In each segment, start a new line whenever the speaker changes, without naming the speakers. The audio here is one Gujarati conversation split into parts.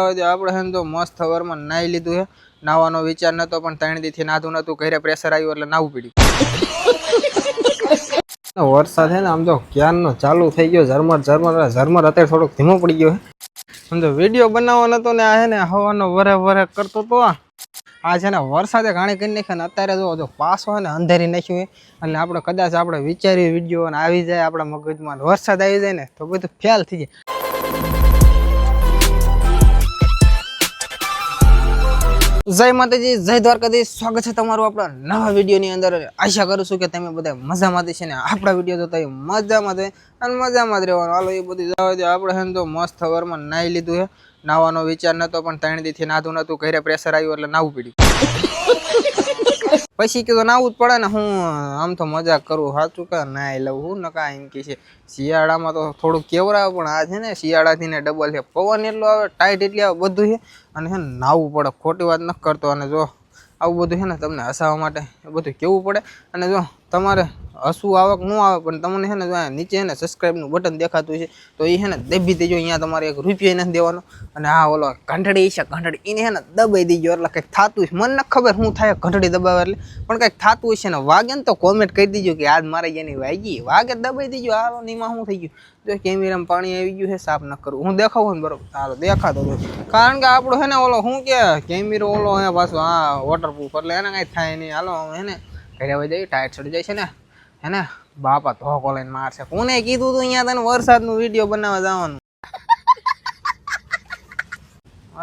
આપણે હે તો મસ્ત સવારમાં નાઈ લીધું છે. નાવાનો વિચાર નતો પણ 3 દીથી નાધું નતું, ઘરે પ્રેશર આવ્યું એટલે નાવું પડ્યું. વરસાદ છે ને આમ તો ક્યારનો ચાલુ થઈ ગયો, ઝરમર અત્યારે થોડોક ધીમો પડી ગયો છે. આમ તો વિડીયો બનાવવાનો હતો ને આ છે ને હવાનો વરે કરતો તો આ છે ને વરસાદે ઘાણી કરી નાખે ને અત્યારે જો પાછો છે ને અંધારી નાખ્યું એટલે આપણે કદાચ આપણે વિચાર્યું વિડીયો આવી જાય આપણા મગજમાં, વરસાદ આવી જાય ને તો બધું ફેલ થઈ જાય. જય માતાજી, જય દ્વારકાધીશ. સ્વાગત છે તમારું આપણા નવા વિડીયોની અંદર. આશા કરું છું કે તમે બધા મજામાં છે ને આપણા વિડીયો જોતા મજામાં જ અને મજામાં જ રહેવાનું. હાલો એ બધું જવા દે. આપણે હે તો મસ્ત સવારમાં નાઈ લીધું છે. નાવાનો વિચાર નતો પણ 3 દીથી નાધું નતું, ઘરે પ્રેશર આવ્યું એટલે નાવું પડ્યું. પછી કીધું નાવું જ પડે ને. હું આમ તો મજાક કરું, સાચું કે નાઈ લઉં હું નકા એમ કે છે. શિયાળામાં તો થોડુંક કેવરાવે પણ આ છે ને શિયાળાથી ને ડબલ છે. પવન એટલો આવે, ટાઈટ એટલી આવે, બધું છે અને છે ને નાવું પડે. ખોટી વાત ન કરતો. અને જો આવું બધું છે ને તમને હસાવવા માટે બધું કેવું પડે. અને જો તમારે હસવું આવે કે ન આવે પણ તમને છે ને જો નીચે છે ને સબસ્ક્રાઈબનું બટન દેખાતું છે તો એ છે ને દબી દેજો. અહીંયા તમારે 1 રૂપિયો નથી દેવાનો. અને આ ઓલો ઘંટડી છે, ઘંટડી એને છે ને દબાઈ દેજો એટલે કંઈક થતું છે. મને ન ખબર શું થાય ઘંટડી દબાવે એટલે, પણ કંઈક થતું હશે ને. વાગે ને તો કોમેન્ટ કરી દીજો કે આજ મારે જેની વાગી, વાગે દબાઈ દીજો. હાલો નીમાં શું થઈ ગયું? જો કેમેરામાં પાણી આવી ગયું છે, સાફ ન કરું. હું દેખાવું ને બરોબર, હાલો દેખાતો હોય. કારણ કે આપણો છે ને ઓલો શું કે કેમેરો ઓલો હે પાછો હા વોટરપ્રૂફ એટલે એને કાંઈ થાય નહીં. હાલો હે ને ઘરે આવી જાય, ટાઈટ ચડી જાય છે ને હે ને બાપા ધોકો લઈને મારશે. કોને કીધું તું અહીંયા તને વરસાદનું વિડીયો બનાવવા જવાનું?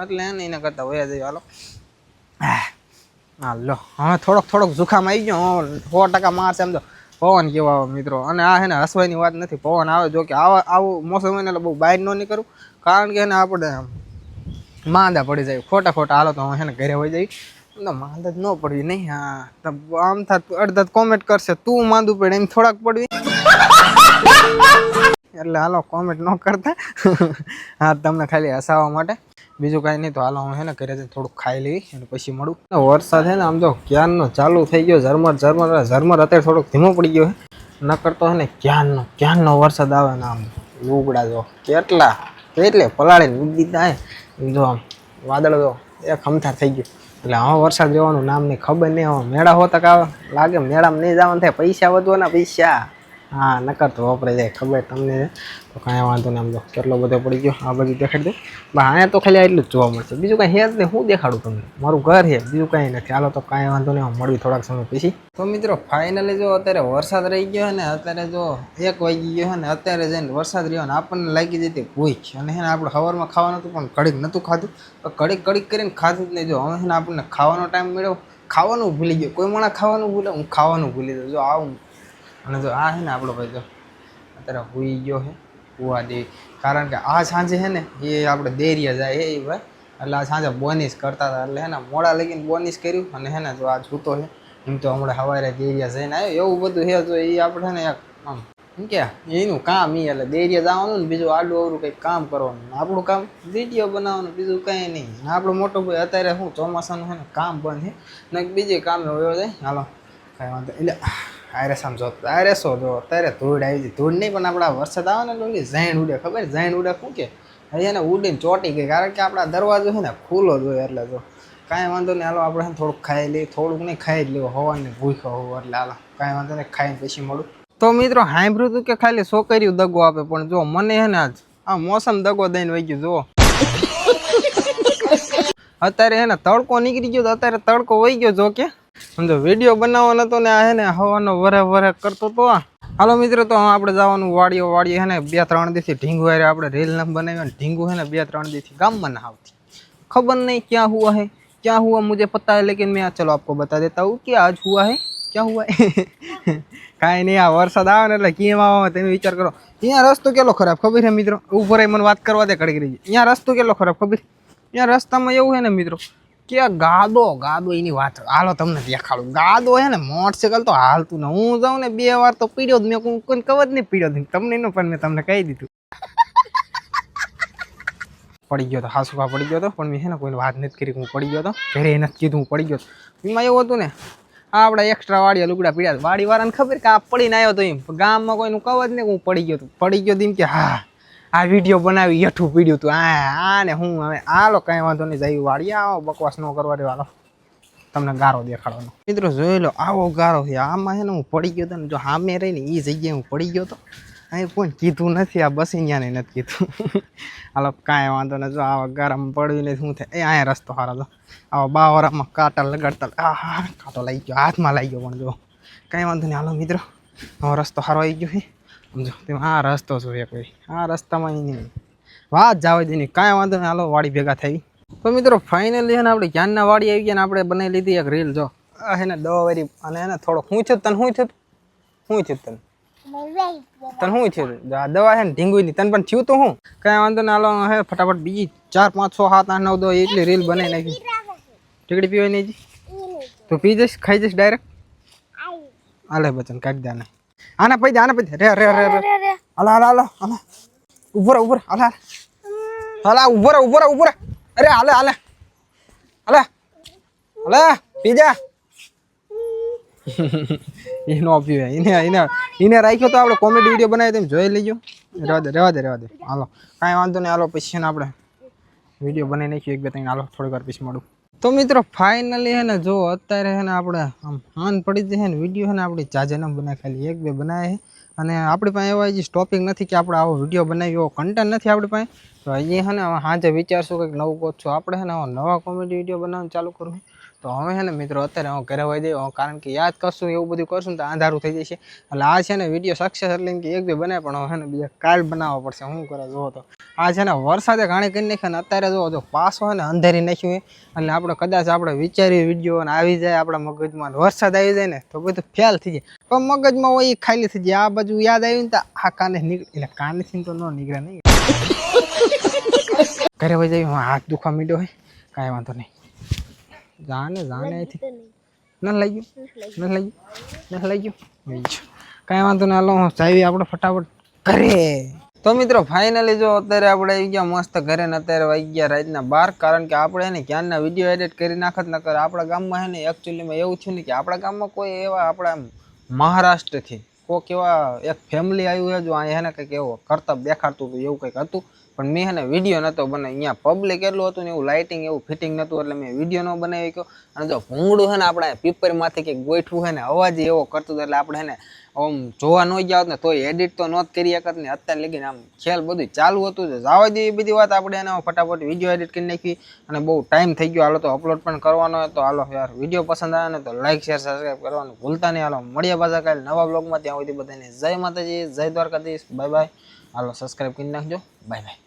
એટલે એને એના કરતા વયા જઈએ. હાલો હાલો હવે થોડોક જુખામ આવી ગયો. 100% મારશે એમ તો. પવન કેવો આવે મિત્રો. અને આ છે ને હસવાની વાત નથી, પવન આવે. જો કે આવું મોસમ હોય ને એટલે બહુ બહાર ન નીકળવું, કારણ કે એને આપણે માંદા પડી જાય ખોટા. હાલો તો છે ને ઘરે હોય જાય તો માંદા જ ન પડવી નહીં. હા આમ થાત અડધા કોમેન્ટ કરશે તું માંદું પડે એમ થોડાક પડવી એટલે હાલો કોમેન્ટ ન કરતા. હા તમને ખાલી હસાવવા માટે, બીજું કાંઈ નહીં. તો હાલો હું છે ને ઘરે જઈને થોડુંક ખાઈ લેવી અને પછી મળું. વરસાદ છે ને આમ તો ક્યારનો ચાલુ થઈ ગયો, ઝરમર અત્યારે થોડોક ધીમો પડી ગયો છે. ન કરતો છે ને ક્યારનો વરસાદ આવે ને આમ લુગડા જો એટલે પલાળીને મૂકી દીધા હે. જો આમ વાદળ જો એક હમથાર થઈ ગયું એટલે હવે વરસાદ રહેવાનું નામ નહીં. ખબર નહીં હવે મેળા હોતા કે આવે લાગે મેળામાં નહીં જવાનું થાય. પૈસા વધવાના પૈસા. હા નકર તો વપરાઈ જાય, ખબર તમને. તો કાંઈ વાંધો નહીં. આમ તો કેટલો બધો પડી ગયો. આ બધું દેખાડી દે. અહીંયા તો ખાલી એટલું જ જોવા મળશે, બીજું કાંઈ હે જ નહીં. હું દેખાડું તમને? મારું ઘર છે, બીજું કાંઈ નથી. હાલો તો કાંઈ વાંધો નહીં, મળવી થોડાક સમય પછી. તો મિત્રો ફાઇનલી જો અત્યારે વરસાદ રહી ગયો ને, અત્યારે જો 1 વાગી ગયો છે ને અત્યારે જઈને વરસાદ રહ્યો ને આપણને લાગી જતી ભૂખ. અને છે ને આપણે સવારમાં ખાવાનું હતું પણ ઘડીક નહોતું ખાધું, ઘડીક કરીને ખાધું જ નહીં. જો હવે છે ને આપણને ખાવાનો ટાઈમ મળ્યો, ખાવાનું ભૂલી ગયો. કોઈ માણસ ખાવાનું ભૂલે, હું ખાવાનું ભૂલી દઉં. જો આવું. અને જો આ છે ને આપણો ભાઈ જો અત્યારે હુઈ ગયો છે, હુવા દે. કારણ કે આ સાંજે છે ને એ આપણે દેરિયા જાય એ ભાઈ, એટલે આ સાંજે બોનીસ કરતા હતા એટલે હે ને મોડા લગીને બોનીસ કર્યું. અને હે ને જો આ છૂતો છે એમ તો હમણાં સવારે દેરિયા જઈને આવ્યો. એવું બધું છે. જો એ આપણે ને એક આમ શું કે એનું કામ એ એટલે દેરિયા જવાનું ને બીજું આડું અવરું કંઈક કામ કરવાનું. આપણું કામ વિડીયો બનાવવાનું, બીજું કંઈ નહીં. આપણો મોટો ભાઈ અત્યારે શું ચોમાસાનું છે ને કામ બંધ છે ને બીજે કામે વયો જાય. હાલો કાંઈ વાંધો એટલે આયરેસ આમ જો આયરેસો જો અત્યારે ધૂળ આવી જાય. ધૂળ નહીં પણ આપણા વરસાદ આવે ને એટલે ઝાઈણ ઉડે. ખબર ઝાઈણ ઉડે શું કે અહીંયા ને ઉડીને ચોટી ગઈ. કારણ કે આપણા દરવાજો છે ને ખુલ્લો જ હોય એટલે જો કાંઈ વાંધો નહીં. હાલો આપણે થોડુંક ખાઈ લઈએ, થોડુંક નહીં ખાઈ જ લેવું. હવાની ભૂખો હોવું એટલે હાલો કાંઈ વાંધો નહીં, ખાઈને પછી મળું. તો મિત્રો સાંભળ્યું હતું કે ખાલી છોકરીઓ દગો આપે, પણ જો મને છે ને આજ આ મોસમ દગો દઈને વહી ગયું. જુઓ અત્યારે છે ને તડકો નીકળી ગયો, અત્યારે તડકો વહી ગયો. જો કે સમજો વિડીયો બનાવવાનો હતો ને આ છે ને હવાનો વરે કરતો તો. હાલો મિત્રો તો આપણે જવાનું વાડીએ છે ને 2-3 દિવસથી ઢીંગુ હારે આપણે રીલ ન બનાવી. ઢીંગુ છે ને 2-3 દિવસથી ગામમાં ના આવતી. खबर नहीं क्या हुआ है, क्या हुआ मुझे पता है, लेकिन मैं चलो आपको बता देता हूँ कि आज हुआ है क्या हुआ है કાંઈ નહીં. આ વરસાદ આવે ને એટલે કેમ આવે તમે વિચાર કરો. અહીંયા રસ્તો કેટલો ખરાબ ખબર છે મિત્રો? ઉપર મને વાત કરવા દે કડકી રહી. અહીંયા રસ્તો કેટલો ખરાબ ખબર? અહીંયા રસ્તામાં એવું છે ને મિત્રો કે ગાદો એની વાત. હાલો તમને દેખાડું. ગાદો છે ને મોટરસાઇકલ તો હાલતું ને. હું જાઉં ને 2 વાર તો પીડ્યો જ. મેં કોઈ કવર નહીં પીડ્યો તમને નો, પણ મેં તમને કહી દીધું. પડી ગયો તો હાસુકા પડી ગયો હતો, પણ મેં છે ને કોઈને વાત નથી કરી હું પડી ગયો હતો. ઘરે નથી કીધું હું પડી ગયો હતો. એમાં એવું હતું ને આપણા એક્સ્ટ્રા વાડીયા લુગડા પીડ્યા. વાડીવાળાને ખબર કે આ પડીને આવ્યો તો એમ. ગામમાં કોઈનું કવર નહીં હું પડી ગયો હતો. એમ કે હા આ વિડીયો બનાવી હેઠું પીડ્યું તું આ ને હું હવે આલો કાંઈ વાંધો નહીં જાય વાળી આવો બકવાસ ન કરવા દે હાલો તમને ગારો દેખાડવાનો મિત્રો જોઈ લો આવો ગારો છે આમાં છે ને હું પડી ગયો હતો ને જો સામે રહીને એ જગ્યાએ હું પડી ગયો હતો અહીં કોઈ કીધું નથી આ બસીન્યાને નથી કીધું હાલો કાંઈ વાંધો નહીં જો આવા ગારામાં પડ્યું ને શું થાય એ અહીંયા રસ્તો સારો હતો આવા બાવરામાં કાંટા લગાડતા હા કાંટો લાગી ગયો હાથમાં લાગી ગયો પણ જો કાંઈ વાંધો નહીં હાલો મિત્રો આવો રસ્તો સારો આવી ગયો છે સમજો તેમાં આ રસ્તો જોઈએ કોઈ આ રસ્તામાં નહીં વાત જવા દે નહીં કાંઈ વાંધો નહીં હાલો વાડી ભેગા થઈ તો મિત્રો ફાઇનલી છે ને આપણે જ્ઞાનના વાડી આવી ગયા ને આપણે બનાવી લીધી એક રીલ જો હે ને 10 વારી અને એને થોડો શું થયું તને શું થયું તને શું થયું દવા છે ને ઢીંગુની તને પણ થયું તો હું કાંઈ વાંધો ને હાલો હે ફટાફટ બીજી 4 5 6 7 8 9 10 એટલી રીલ બનાવી નાખી ટીકડી પીવાય નહીં તું પી જઈશ ખાઈ જઈશ ડાયરેક્ટ હાલે બચન કાઢી દે ને આને પૈદે રે રે રે રે હાલા ઉભો હાલા ઉભો અરે હાલે પીજા એનો પીવે એને રાખ્યો તો આપણે કોમેડી વિડીયો બનાવી તમે જોઈ લેજો રેવા દે હાલો કાંઈ વાંધો નહીં હાલો પછી ને આપણે વિડીયો બનાવી નાખ્યો 1 2 3 હાલો થોડીક વાર પછી મળું તો મિત્રો ફાઇનલી હે ને જો અત્યારે હે ને આપણે આમ હાન પડી જાય ને વિડીયો હે ને આપણી જાજે ન બનાવી ખાલી 1 2 બનાવે અને આપણી પાસે એવા હજી ટોપિક નથી કે આપણે આવો વિડીયો બનાવી એવો કન્ટેન્ટ નથી આપણી પાસે તો હજી હે ને સાંજે વિચારશું કંઈક નવું ગોતશું આપણે હે ને નવા કોમેડી વિડીયો બનાવવાનું ચાલુ કરવું તો હવે હે ને મિત્રો અત્યારે હું ઘરે વહી દઉં કારણ કે યાદ કરશું એવું બધું કરશું તો અંધારું થઈ જશે એટલે આ છે ને વિડીયો સક્સેસ એટલે કે 1 2 બને પણ હે ને બીજા કાલ બનાવવા પડશે શું કરે જો તો આ છે ને વરસાદે ઘાણી કરી નાખ્યા ને અત્યારે જો પાછો હે ને અંધારી નાખ્યું એટલે આપણે કદાચ આપણે વિચારી વિડીયો અને આવી જાય આપણા મગજમાં વરસાદ આવી જાય ને તો બધું ફેલ થઈ જાય પણ મગજમાં હોય એ ખાલી થઈ જાય આ બાજુ યાદ આવ્યું ને તો આ કાને નીકળે એટલે કાનેથી તો ન નીકળે નહીં ઘરે વહી જાય હાથ દુખવા માંડ્યો હોય કાંઈ વાંધો નહીં જાને અહીંથી ન લઈ ગયું કાંઈ વાંધો નહીં હાલો ચાવી આપણે ફટાફટ ઘરે તો મિત્રો ફાઇનલી જો અત્યારે આપણે આવી ગયા મસ્ત ઘરે ને અત્યારે વાગી ગયા રાતના 12 કારણ કે આપણે એને ક્યાંના વિડીયો એડિટ કરી નાખત ન કરે આપણા ગામમાં હે ને એકચ્યુઅલીમાં એવું થયું ને કે આપણા ગામમાં કોઈ એવા આપણા મહારાષ્ટ્રથી કોઈક એવા એક ફેમિલી આવ્યું છે જો અહીંયા હે ને કંઈક એવો કરતબ દેખાડતું હતું એવું કંઈક હતું પણ મેં હે ને વિડીયો નહોતો બનાવ્યો અહીંયા પબ્લિક એટલું હતું ને એવું લાઇટિંગ એવું ફિટિંગ નહોતું એટલે મેં વિડીયો ન બનાવી ગયો અને જો ભૂંગળું છે ને આપણે પીપરમાંથી કંઈક ગોઠવું છે ને અવાજ એવો કરતું હતું એટલે આપણે હે ને આમ જોવા ન જાવ ને તોય એડિટ તો નહોત કરી શકત ને અત્યારે લગીને આમ ખ્યાલ બધું ચાલુ હતું જવા દે એ બધી વાત આપણે એને ફટાફટ વિડીયો એડિટ કરી નાખી અને બહુ ટાઈમ થઈ ગયો હાલો તો અપલોડ પણ કરવાનો હોય તો હાલો યાર વિડીયો પસંદ આવે ને તો લાઈક શેર સબસ્ક્રાઈબ કરવાનું ભૂલતા નહીં હાલો મળીએ પાછા કાલે નવા બ્લોગમાં ત્યાં સુધી બધાને જય માતાજી જય દ્વારકાધીશ બાય બાય હાલો સબસ્ક્રાઈબ કરી નાખજો બાય બાય